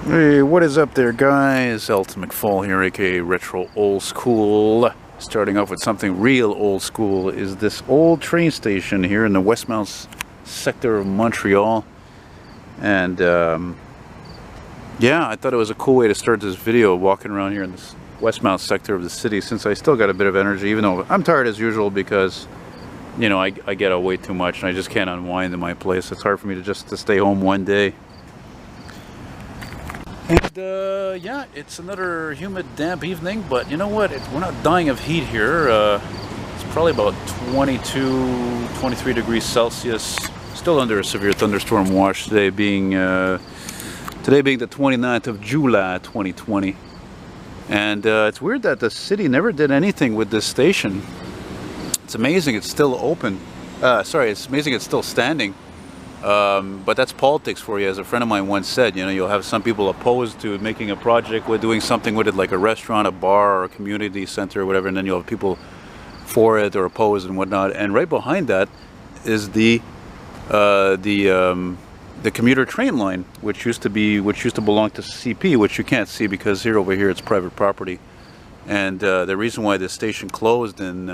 Hey, what is up there, guys? Ultimate Fall here, aka Retro Old School. Starting off with something real old school is this old train station here in the Westmount sector of Montreal. And yeah, I thought it was a cool way to start this video, walking around here in this Westmount sector of the city, since I still got a bit of energy, even though I'm tired as usual because, you know, I get out way too much and I just can't unwind in my place. It's hard for me to just stay home one day. And yeah, it's another humid, damp evening, but you know what? We're not dying of heat here. It's probably about 22, 23 degrees Celsius. Still under a severe thunderstorm watch today, being the 29th of July 2020. And it's weird that the city never did anything with this station. It's amazing it's still open. Sorry, it's amazing it's still standing. But that's politics for you. As a friend of mine once said, you know, you'll have some people opposed to making a project with doing something with it, like a restaurant, a bar, or a community center or whatever, and then you'll have people for it or opposed and whatnot. And right behind that is the commuter train line, which used to belong to CP, which you can't see because over here it's private property. And the reason why this station closed in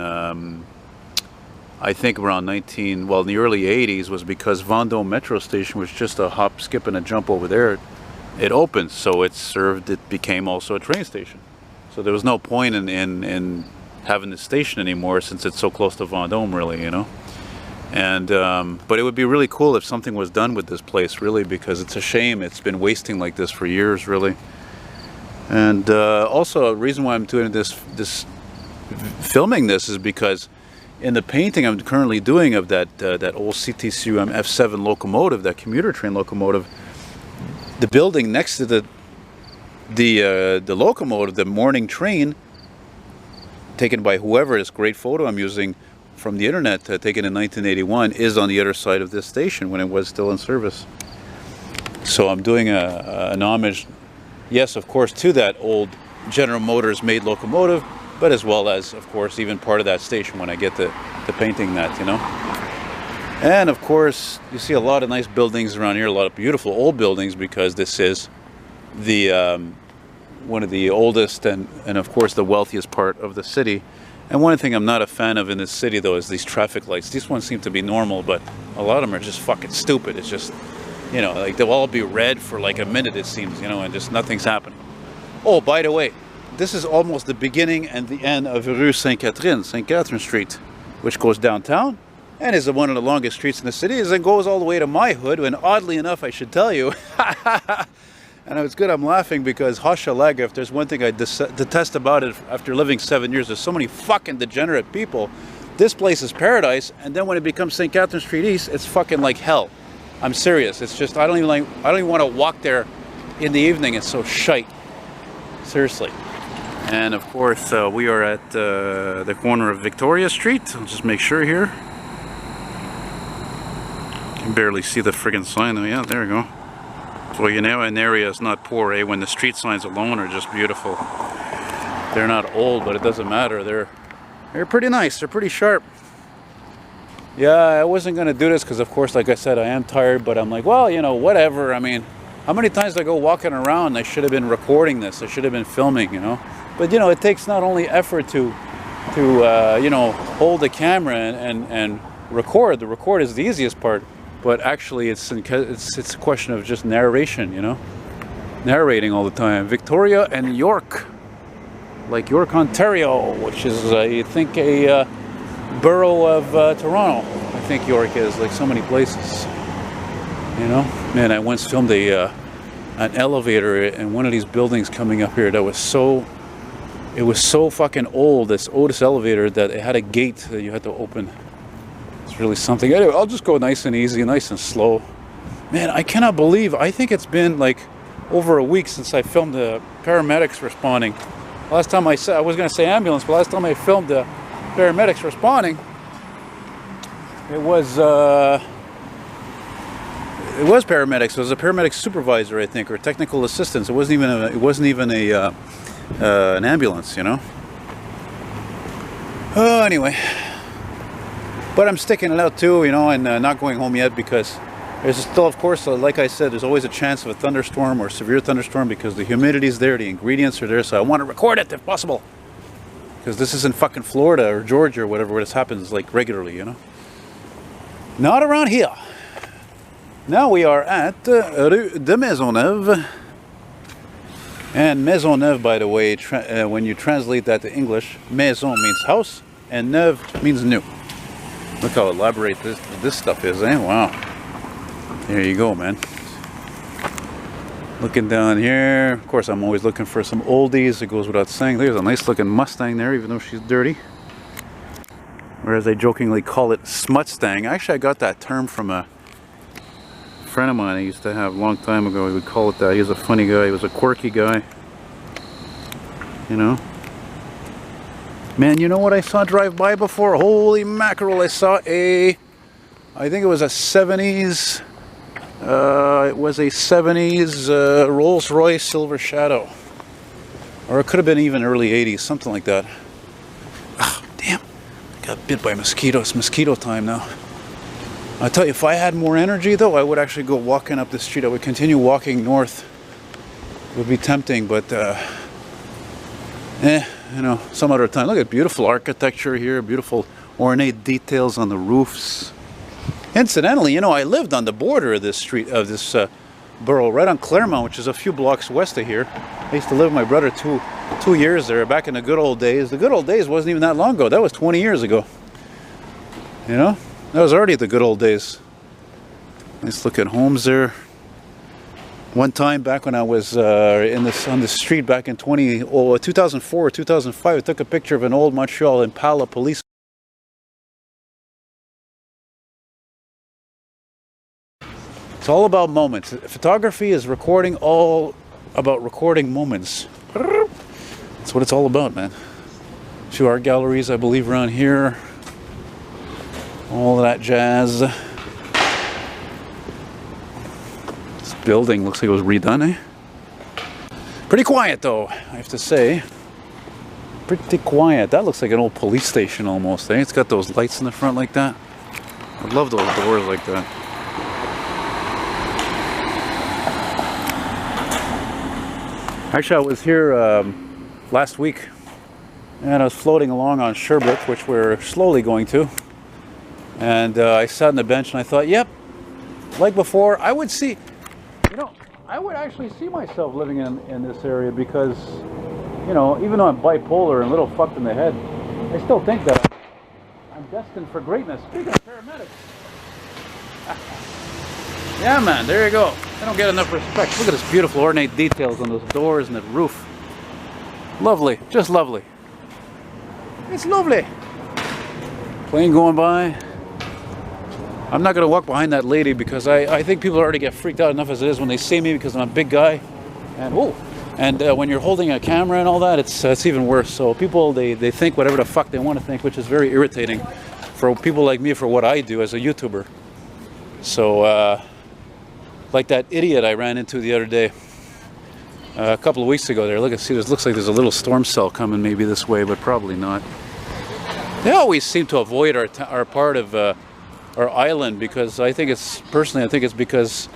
I think around in the early 80s was because Vendôme Metro Station was just a hop, skip, and a jump over there. It opened, so it became also a train station. So there was no point in having the station anymore, since it's so close to Vendôme, really, you know. And but it would be really cool if something was done with this place, really, because it's a shame it's been wasting like this for years, really. And also, a reason why I'm doing filming this is because in the painting I'm currently doing of that old CTCUM F7 locomotive, that commuter train locomotive, the building next to the locomotive, the morning train, taken by whoever, this great photo I'm using from the internet, taken in 1981, is on the other side of this station when it was still in service. So I'm doing an homage, yes, of course, to that old General Motors made locomotive, but as well as, of course, even part of that station when I get to painting that, you know. And of course, you see a lot of nice buildings around here, a lot of beautiful old buildings, because this is the one of the oldest and of course the wealthiest part of the city. And one thing I'm not a fan of in this city, though, is these traffic lights. These ones seem to be normal, but a lot of them are just fucking stupid. It's just, you know, like they'll all be red for like a minute, it seems, you know, and just nothing's happening. Oh, by the way, this is almost the beginning and the end of Rue Sainte-Catherine, St. Catherine Street, which goes downtown and is one of the longest streets in the city, and goes all the way to my hood. And oddly enough, I should tell you, and it's good I'm laughing, because Hochelaga, if there's one thing I detest about it after living 7 years, there's so many fucking degenerate people. This place is paradise, and then when it becomes St. Catherine Street East, it's fucking like hell. I'm serious. It's just, I don't even want to walk there in the evening. It's so shite. Seriously. And of course, we are at the corner of Victoria Street. I'll just make sure here. You can barely see the friggin' sign. Oh yeah, there we go. So you know, an area is not poor, eh? When the street signs alone are just beautiful. They're not old, but it doesn't matter. They're pretty nice. They're pretty sharp. Yeah, I wasn't gonna do this because, of course, like I said, I am tired. But I'm like, well, you know, whatever. I mean, how many times did I go walking around? I should have been recording this. I should have been filming, you know. But you know, it takes not only effort to you know, hold the camera and record. The record is the easiest part, but actually it's a question of just narration, you know, narrating all the time. Victoria and York, like York, Ontario, which is I think a borough of Toronto. I think York is, like so many places, you know. Man, I once filmed an elevator in one of these buildings coming up here that was so. It was so fucking old, this Otis elevator, that it had a gate that you had to open. It's really something. Anyway, I'll just go nice and easy, nice and slow. Man, I cannot believe, I think it's been like over a week since I filmed the paramedics responding. Last time I was going to say ambulance, but last time I filmed the paramedics responding, it was paramedics. It was a paramedic supervisor, I think, or technical assistance. It wasn't even an ambulance, you know. Anyway, but I'm sticking it out too, you know, and not going home yet because There's still, of course, like I said, there's always a chance of a thunderstorm or severe thunderstorm because the humidity's there, the ingredients are there, so I want to record it if possible. Because this isn't fucking Florida or Georgia or whatever where this happens like regularly, you know. Not around here. Now we are at Rue de Maisonneuve. And Maisonneuve, by the way, when you translate that to English, maison means house and neuve means new. Look how elaborate this stuff is, eh? Wow. There you go, man. Looking down here. Of course, I'm always looking for some oldies. It goes without saying. There's a nice looking Mustang there, even though she's dirty. Or as I jokingly call it, Smutstang. Actually, I got that term from a friend of mine I used to have a long time ago. He would call it that. He was a funny guy. He was a quirky guy. You know? Man, you know what I saw drive by before? Holy mackerel. I saw I think it was a 70s... it was a 70s Rolls-Royce Silver Shadow. Or it could have been even early 80s, something like that. Ah, damn. Got bit by mosquitoes. It's mosquito time now. I'll tell you, if I had more energy, though, I would actually go walking up the street. I would continue walking north. It would be tempting, but, you know, some other time. Look at beautiful architecture here. Beautiful ornate details on the roofs. Incidentally, you know, I lived on the border of this street, of this borough, right on Claremont, which is a few blocks west of here. I used to live with my brother two years there, back in the good old days. The good old days wasn't even that long ago. That was 20 years ago. You know, that was already the good old days. Nice looking homes there. One time back when I was on the street back in 2004 or 2005, I took a picture of an old Montreal Impala police. It's all about moments. Photography is recording, all about recording moments. That's what it's all about, man. A few art galleries, I believe, around here. All of that jazz. This building looks like it was redone, eh? Pretty quiet, though, I have to say. Pretty quiet. That looks like an old police station almost, eh? It's got those lights in the front like that. I love those doors like that. Actually, I was here last week, and I was floating along on Sherbrooke, which we're slowly going to. And I sat on the bench, and I thought, yep, like before, I would see, you know, I would actually see myself living in this area because, you know, even though I'm bipolar and a little fucked in the head, I still think that I'm destined for greatness. Speaking of paramedics. Yeah, man, there you go. I don't get enough respect. Look at this beautiful ornate details on those doors and that roof. Lovely, just lovely. It's lovely. Plane going by. I'm not going to walk behind that lady because I think people already get freaked out enough as it is when they see me because I'm a big guy. And when you're holding a camera and all that, it's even worse. So people, they think whatever the fuck they want to think, which is very irritating for people like me for what I do as a YouTuber. So, like that idiot I ran into the other day, a couple of weeks ago there. Look, see, this looks like there's a little storm cell coming maybe this way, but probably not. They always seem to avoid our part of our island because I think it's because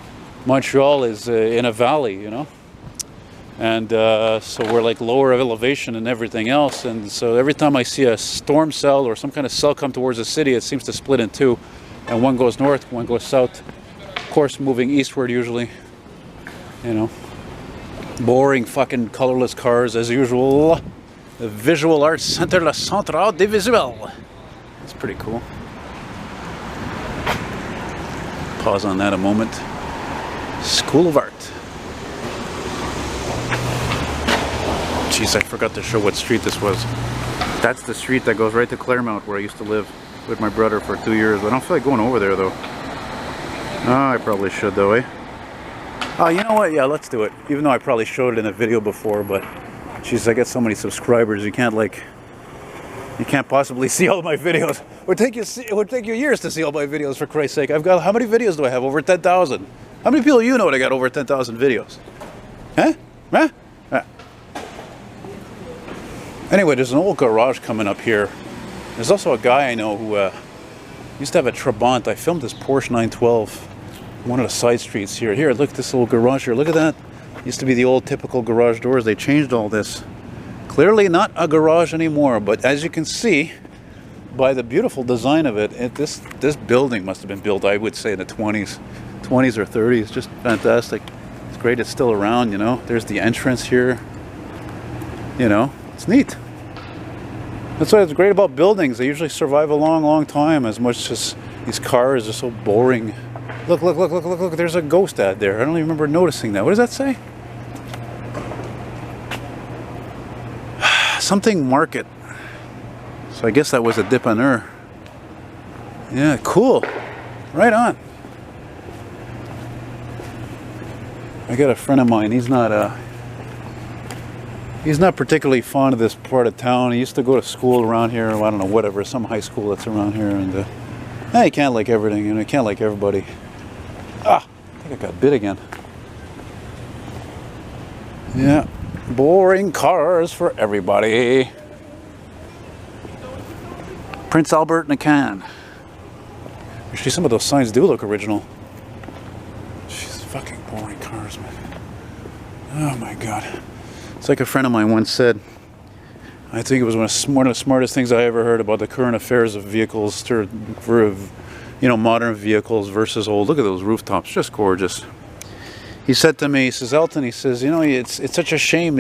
Montreal is in a valley, you know, and so we're like lower elevation and everything else, and so every time I see a storm cell or some kind of cell come towards the city, it seems to split in two, and one goes north, one goes south. Of course, moving eastward usually, you know. Boring fucking colorless cars as usual. The Visual Arts Center, Le Centre des Visuels. That's pretty cool. Pause on that a moment. School of Art. Jeez, I forgot to show what street this was. That's the street that goes right to Claremont where I used to live with my brother for 2 years. I don't feel like going over there though. Oh, I probably should though, eh? Oh, you know what? Yeah, let's do it. Even though I probably showed it in a video before, but jeez, I get so many subscribers. You can't possibly see all my videos. It would take you years to see all my videos, for Christ's sake. I've got, how many videos do I have? Over 10,000. How many people you know that got over 10,000 videos? Huh? Huh? Anyway, there's an old garage coming up here. There's also a guy I know who used to have a Trabant. I filmed this Porsche 912 one of the side streets here. Here, look at this little garage here. Look at that. Used to be the old typical garage doors. They changed all this. Clearly not a garage anymore, but as you can see by the beautiful design of it, this building must have been built, I would say, in the 20s or 30s. Just fantastic. It's great it's still around, you know. There's the entrance here. You know, it's neat. That's why it's great about buildings. They usually survive a long, long time, as much as these cars are so boring. Look, look, look, look, look, look. There's a ghost ad there. I don't even remember noticing that. What does that say? Something market. So I guess that was a dépanneur. Yeah, cool. Right on. I got a friend of mine. He's not particularly fond of this part of town. He used to go to school around here. I don't know, whatever, some high school that's around here. And you can't like everything, and you can't like everybody. Ah, I think I got bit again. Yeah, boring cars for everybody. Prince Albert in a can. Actually, some of those signs do look original. Jeez, fucking boring cars, man. Oh my god. It's like a friend of mine once said, I think it was one of the smartest things I ever heard about the current affairs of vehicles, modern vehicles versus old. Look at those rooftops, just gorgeous. He said to me, he says, Elton, he says, you know, it's such a shame.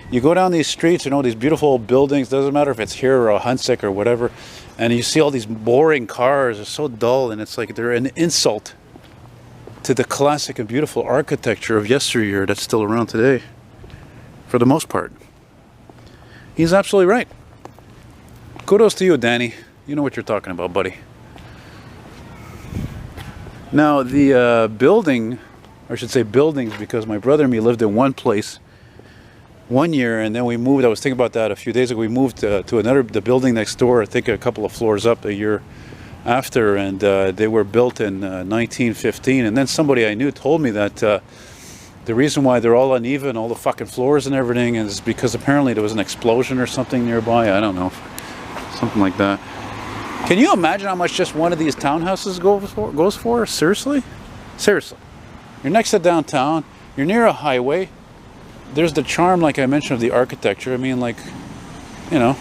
You go down these streets, you know, these beautiful old buildings, doesn't matter if it's here or Huntsic or whatever, and you see all these boring cars, they're so dull, and it's like they're an insult to the classic and beautiful architecture of yesteryear that's still around today. For the most part. He's absolutely right. Kudos to you, Danny. You know what you're talking about, buddy. Now, the building, or I should say buildings, because my brother and me lived in one place one year, and then we moved. I was thinking about that a few days ago. We moved to the building next door, I think a couple of floors up a year after, and they were built in 1915. And then somebody I knew told me that the reason why they're all uneven, all the fucking floors and everything, is because apparently there was an explosion or something nearby. I don't know. Something like that. Can you imagine how much just one of these townhouses goes for? Seriously? Seriously. You're next to downtown. You're near a highway. There's the charm, like I mentioned, of the architecture. I mean, like, you know.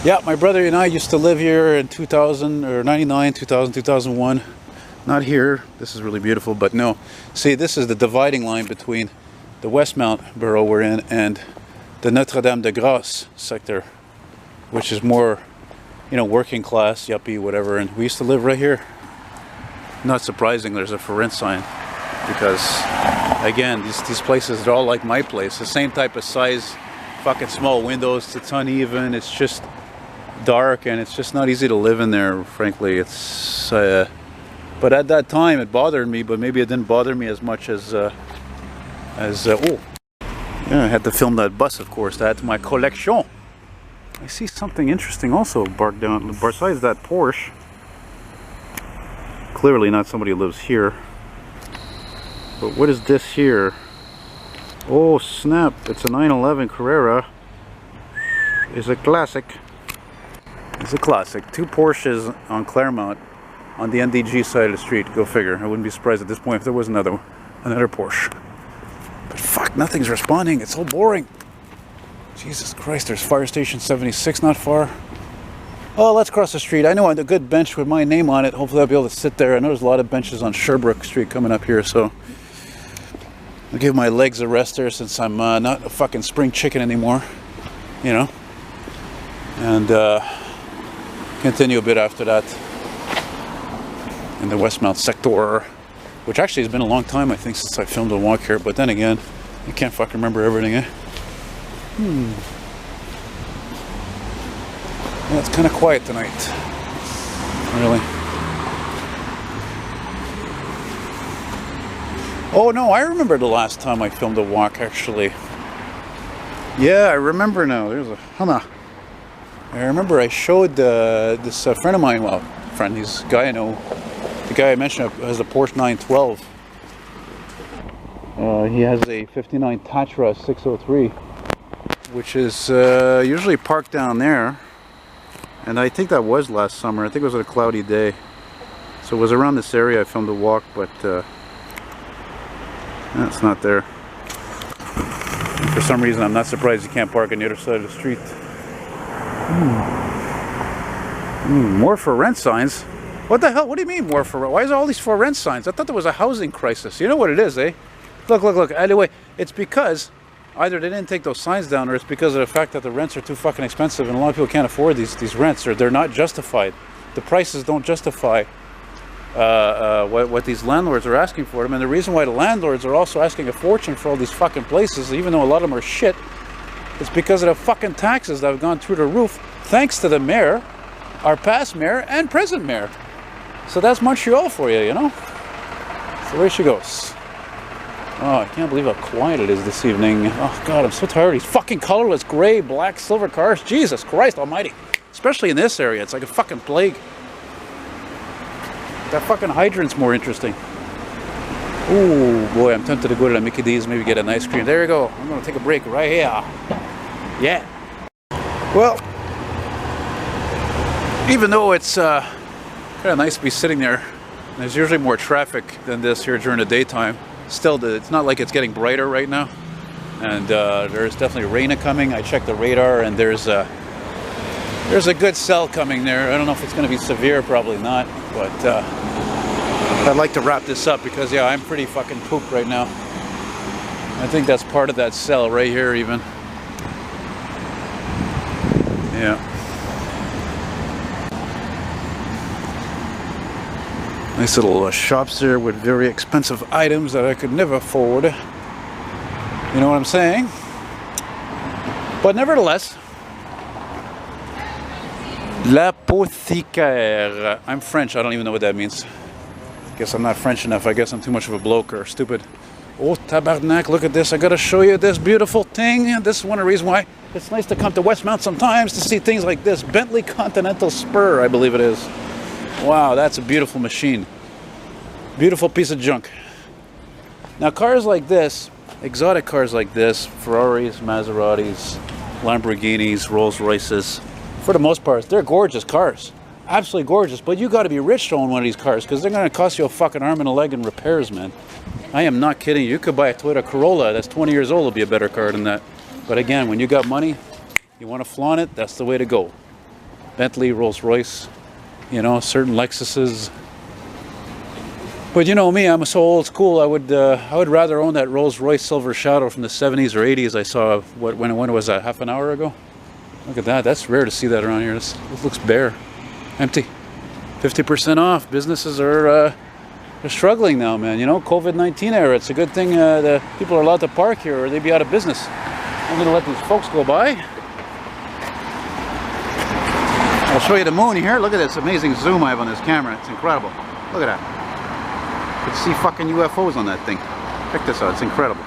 Yeah, my brother and I used to live here in 2000 or 99, 2000, 2001. Not here. This is really beautiful, but no. See, this is the dividing line between the Westmount borough we're in and the Notre-Dame-de-Grâce sector, which is more, you know, working class, yuppie, whatever. And we used to live right here. Not surprising there's a for rent sign, because, again, these places are all like my place. The same type of size, fucking small windows. It's uneven. It's just dark, and it's just not easy to live in there, frankly. It's but at that time it bothered me, but maybe it didn't bother me as much as oh yeah, I had to film that bus, of course. That's my collection. I see something interesting also parked down besides that Porsche. Clearly not somebody who lives here, but what is this here? Oh snap, it's a 911 Carrera. It's a classic. It's a classic. Two Porsches on Claremont on the NDG side of the street. Go figure. I wouldn't be surprised at this point if there was another Porsche. But fuck, nothing's responding. It's so boring. Jesus Christ, there's Fire Station 76 not far. Oh, let's cross the street. I know a good bench with my name on it. Hopefully I'll be able to sit there. I know there's a lot of benches on Sherbrooke Street coming up here, so I'll give my legs a rest there since I'm not a fucking spring chicken anymore, you know. And continue a bit after that in the Westmount sector, which actually has been a long time, I think, since I filmed a walk here. But then again, you can't fucking remember everything, eh? Yeah, it's kind of quiet tonight. Really. Oh no, I remember the last time I filmed a walk, actually. Yeah, I remember now. There's a Hana. I remember I showed this friend of mine, well, friend, he's a guy I know, the guy I mentioned has a Porsche 912. He has a 59 Tatra 603, which is usually parked down there. And I think that was last summer. I think it was a cloudy day. So it was around this area I filmed a walk, but it's not there. For some reason, I'm not surprised you can't park on the other side of the street. More for rent signs? What the hell? What do you mean more for rent? Why is there all these for rent signs? I thought there was a housing crisis. You know what it is, eh? Look, look, look. Anyway, it's because either they didn't take those signs down, or it's because of the fact that the rents are too fucking expensive and a lot of people can't afford these rents, or they're not justified. The prices don't justify what these landlords are asking for them. And the reason why the landlords are also asking a fortune for all these fucking places, even though a lot of them are shit, is because of the fucking taxes that have gone through the roof, thanks to the mayor, our past mayor and present mayor. So that's Montreal for you, you know? So there she goes. Oh, I can't believe how quiet it is this evening. Oh God, I'm so tired. These fucking colorless gray, black, silver cars. Jesus Christ almighty. Especially in this area, it's like a fucking plague. That fucking hydrant's more interesting. Ooh, boy, I'm tempted to go to the Mickey D's, maybe get an ice cream. There you go. I'm gonna take a break right here. Yeah. Well, even though it's kind of nice to be sitting there, there's usually more traffic than this here during the daytime. Still, it's not like it's getting brighter right now. And there's definitely rain coming. I checked the radar, and there's a good cell coming there. I don't know if it's going to be severe, probably not. But I'd like to wrap this up because, yeah, I'm pretty fucking pooped right now. I think that's part of that cell right here, even. Yeah. Nice little shops there with very expensive items that I could never afford. You know what I'm saying? But nevertheless, l'apothicaire. I'm French. I don't even know what that means. Guess I'm not French enough. I guess I'm too much of a bloke or stupid. Oh, tabarnak, look at this. I gotta show you this beautiful thing. This is one of the reasons why it's nice to come to Westmount sometimes to see things like this. Bentley Continental Spur, I believe it is. Wow, that's a beautiful machine. Beautiful piece of junk. Now, cars like this, exotic cars like this, Ferraris, Maseratis, Lamborghinis, Rolls Royces, for the most part, they're gorgeous cars. Absolutely gorgeous. But you got to be rich to own one of these cars because they're going to cost you a fucking arm and a leg in repairs, man. I am not kidding you. You could buy a Toyota Corolla that's 20 years old. It'll be a better car than that. But again, when you got money, you want to flaunt it, that's the way to go. Bentley, Rolls Royce, you know, certain Lexuses. But you know me, I'm so old school. I would rather own that Rolls Royce Silver Shadow from the 70s or 80s. I saw when it was that, half an hour ago. Look at that. That's rare to see that around here. This looks bare, empty. 50% off. Businesses are they're struggling now, man. You know, COVID-19 era. It's a good thing that people are allowed to park here, or they'd be out of business. I'm gonna let these folks go by. I'll show you the moon here. Look at this amazing zoom I have on this camera. It's incredible. Look at that. You can see fucking UFOs on that thing. Check this out. It's incredible.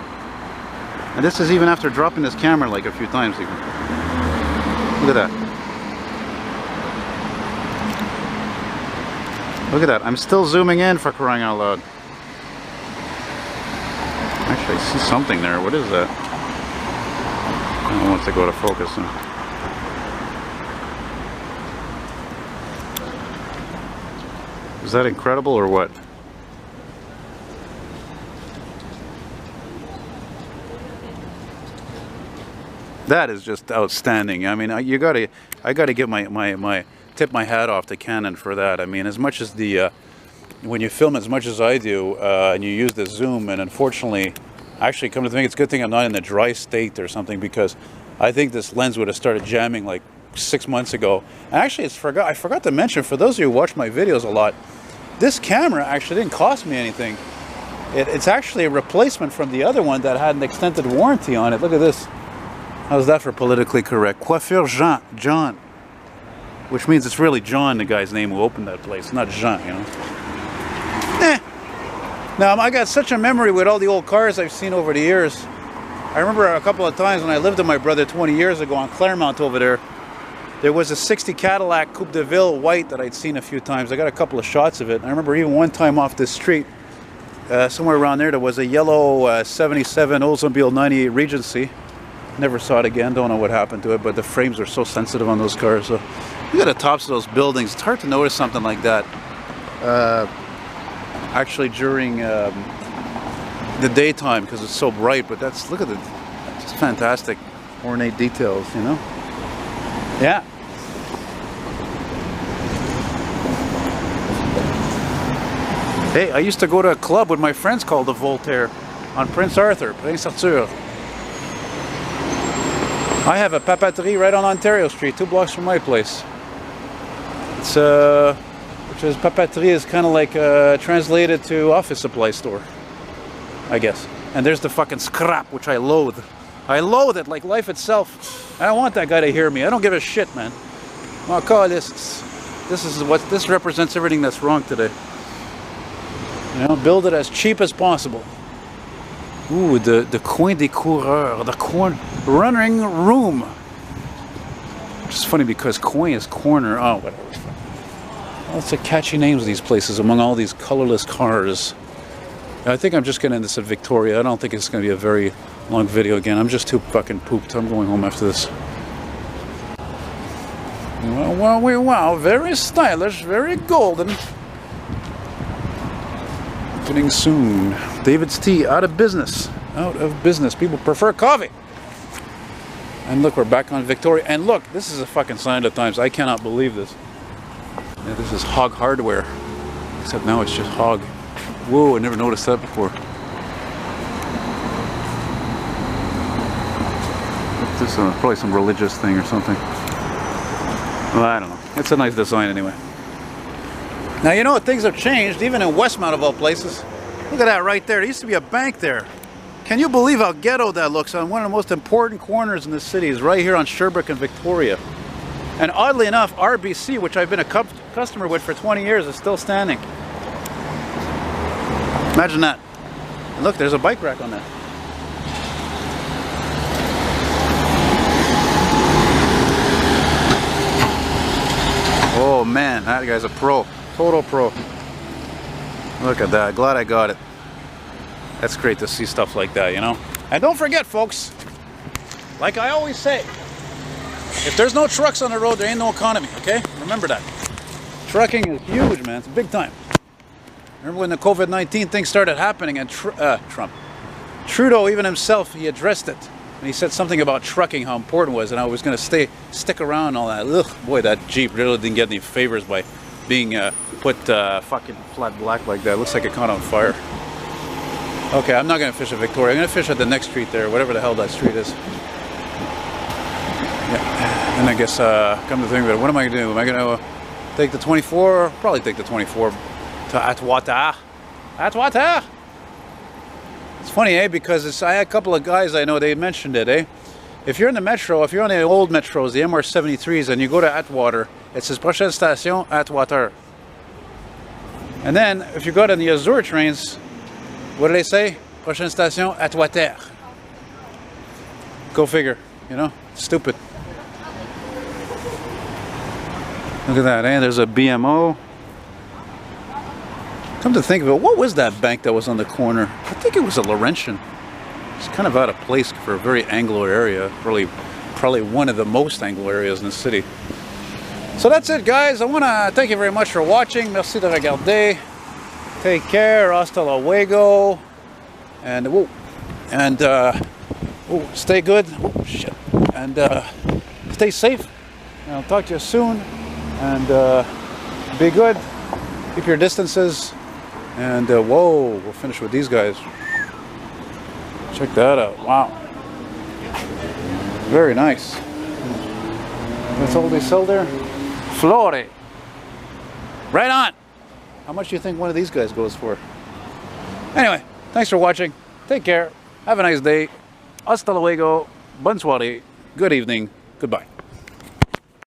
And this is even after dropping this camera like a few times even. Look at that. Look at that. I'm still zooming in, for crying out loud. Actually, I see something there. What is that? I don't want to go to focus now. Is that incredible or what? That is just outstanding. I mean, I gotta give tip my hat off to Canon for that. I mean, as much as when you film as much as I do, and you use the zoom, and unfortunately, actually, come to think, it's a good thing I'm not in a dry state or something, because I think this lens would have started jamming like 6 months ago. And actually, I forgot to mention, for those of you who watch my videos a lot, this camera actually didn't cost me anything. It's actually a replacement from the other one that had an extended warranty on it. Look at this. How's that for politically correct? Coiffeur John. Which means it's really John, the guy's name who opened that place, not Jean, you know. Now, I got such a memory with all the old cars I've seen over the years. I remember a couple of times when I lived with my brother 20 years ago on Claremont over there. There was a 60 Cadillac Coupe de Ville white that I'd seen a few times. I got a couple of shots of it. I remember even one time off this street, somewhere around there was a yellow 77 Oldsmobile 98 Regency. Never saw it again. Don't know what happened to it, but the frames are so sensitive on those cars. So, Look at the tops of those buildings. It's hard to notice something like that. Actually, during the daytime, because it's so bright. But that's, look at it. Just fantastic, ornate details, you know. Yeah. Hey, I used to go to a club with my friends called the Voltaire on Prince Arthur, Prince Arthur. I have a papeterie right on Ontario Street, 2 blocks from my place. It's which is papeterie is kind of like translated to office supply store, I guess. And there's the fucking scrap, which I loathe. I loathe it like life itself. I don't want that guy to hear me. I don't give a shit, man. I'll call this. This represents everything that's wrong today. You know, build it as cheap as possible. Ooh, the coin des coureurs, the running room. Which is funny because coin is corner. Oh, whatever. Lots of catchy names of these places among all these colorless cars. I think I'm just getting this at Victoria. I don't think it's going to be a very long video again. I'm just too fucking pooped. I'm going home after this. Wow. Very stylish, very golden. Opening soon. David's Tea, out of business. Out of business. People prefer coffee. And look, we're back on Victoria. And look, this is a fucking sign of the times. I cannot believe this. Yeah, this is Hog Hardware. Except now it's just Hog. Whoa, I never noticed that before. This is probably some religious thing or something. Well, I don't know. It's a nice design anyway. Now, you know, things have changed, even in Westmount of all places. Look at that right there. There used to be a bank there. Can you believe how ghetto that looks on one of the most important corners in the city is right here on Sherbrooke and Victoria. And oddly enough, RBC, which I've been a customer with for 20 years, is still standing. Imagine that. And look, there's a bike rack on that. Oh man, that guy's a pro. Total pro. Look at that. Glad I got it. That's great to see stuff like that, you know. And don't forget, folks, like I always say, if there's no trucks on the road, there ain't no economy, okay? Remember that. Trucking is huge, man. It's big time. Remember when the COVID-19 thing started happening and Trudeau, even himself, he addressed it. And he said something about trucking, how important it was, and I was going to stick around and all that. Ugh, boy, that Jeep really didn't get any favors by being put fucking flat black like that. It looks like it caught on fire. Okay, I'm not going to fish at Victoria. I'm going to fish at the next street there, whatever the hell that street is. Yeah. And I guess, come to think of it, what am I going to do? Am I going to take the 24? Probably take the 24 to Atwater. Atwater! It's funny, eh? Because I had a couple of guys I know, they mentioned it, eh? If you're in the metro, if you're on the old metros, the MR73s, and you go to Atwater, it says prochaine station, Atwater. And then, if you go to the Azure trains, what do they say? Prochaine station, Atwater. Go figure, you know? Stupid. Look at that, eh? There's a BMO. Come to think of it, what was that bank that was on the corner? I think it was a Laurentian. It's kind of out of place for a very Anglo area. Probably one of the most Anglo areas in the city. So that's it, guys. I want to thank you very much for watching. Merci de regarder. Take care. Hasta luego. And stay good. Oh, shit. And stay safe. And I'll talk to you soon. And be good. Keep your distances. And whoa, we'll finish with these guys. Check that out. Wow. Very nice. That's all they sell there? Flore. Right on. How much do you think one of these guys goes for? Anyway, thanks for watching. Take care. Have a nice day. Hasta luego. Bonne soirée. Good evening. Goodbye.